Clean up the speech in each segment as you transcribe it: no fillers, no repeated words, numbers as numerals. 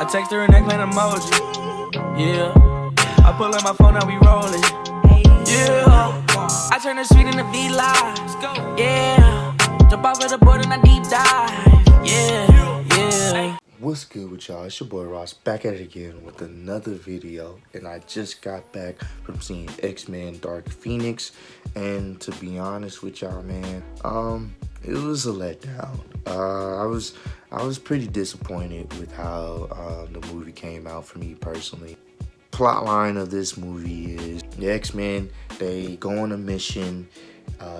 I text her an eggplant emoji. Yeah. I pull in my phone, now we rolling. Yeah. I turn the street into V-Live. Yeah. Jump off of the board and I deep dive. Yeah. What's good with y'all? It's your boy Ross back at it again with another video, and I just got back from seeing X-Men Dark Phoenix, and to be honest with y'all, man, it was a letdown. I was pretty disappointed with how the movie came out for me personally. Plotline of this movie is the X-Men, they go on a mission.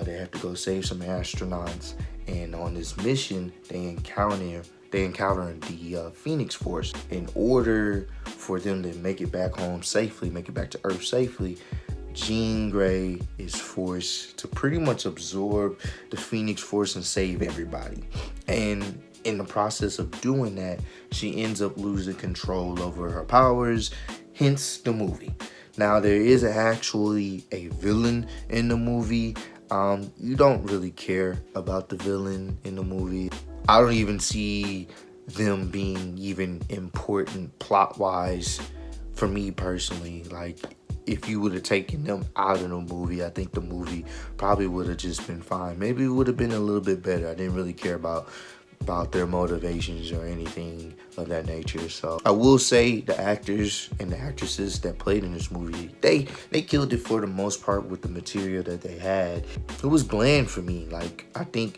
They have to go save some astronauts, and on this mission they encounter the Phoenix Force. In order for them to make it back home safely, make it back to Earth safely, Jean Grey is forced to pretty much absorb the Phoenix Force and save everybody. And in the process of doing that, she ends up losing control over her powers, hence the movie. Now, there is actually a villain in the movie. You don't really care about the villain in the movie. I don't even see them being even important plot-wise for me personally. Like, if you would have taken them out of the movie, I think the movie probably would have just been fine. Maybe it would have been a little bit better. I didn't really care about their motivations or anything of that nature. So I will say the actors and the actresses that played in this movie, they killed it for the most part with the material that they had. It was bland for me. Like, I think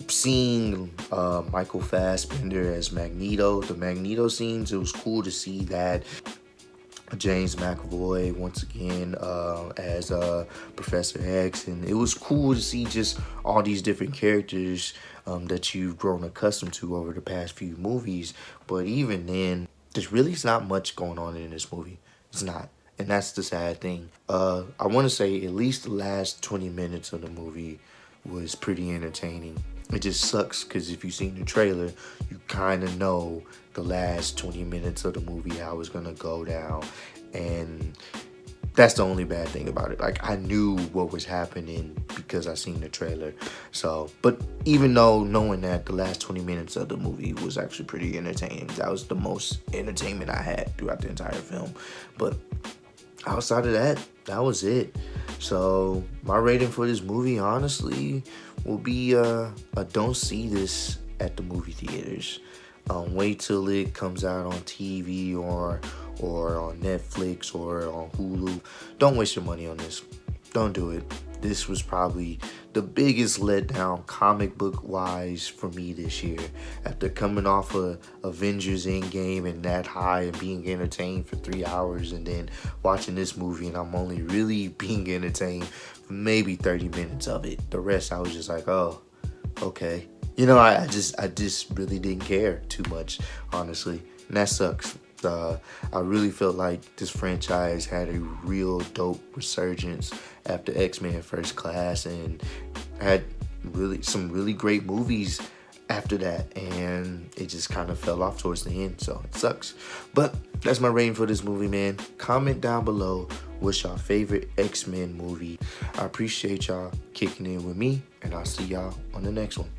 seeing Michael Fassbender as Magneto, the Magneto scenes, it was cool to see that. James McAvoy once again as Professor X, and it was cool to see just all these different characters that you've grown accustomed to over the past few movies. But even then, there's really not much going on in this movie. It's not, and that's the sad thing. I want to say at least the last 20 minutes of the movie was pretty entertaining. It just sucks because if you've seen the trailer, you kind of know the last 20 minutes of the movie, how it's going to go down. And that's the only bad thing about it. Like, I knew what was happening because I seen the trailer. So, but even though knowing that, the last 20 minutes of the movie was actually pretty entertaining. That was the most entertainment I had throughout the entire film. But outside of that, that was it. So my rating for this movie, honestly, will be a don't see this at the movie theaters. Wait till it comes out on TV or on Netflix or on Hulu. Don't waste your money on this. Don't do it. This was probably the biggest letdown comic book wise for me this year. After coming off of Avengers Endgame and that high and being entertained for 3 hours, and then watching this movie and I'm only really being entertained for maybe 30 minutes of it. The rest I was just like, oh, okay. You know, I just really didn't care too much, honestly. And that sucks. I really felt like this franchise had a real dope resurgence after X-Men First Class, and had some really great movies after that, and it just kind of fell off towards the end, so it sucks. But that's my rating for this movie, man. Comment down below what's your favorite X-Men movie. I appreciate y'all kicking in with me, and I'll see y'all on the next one.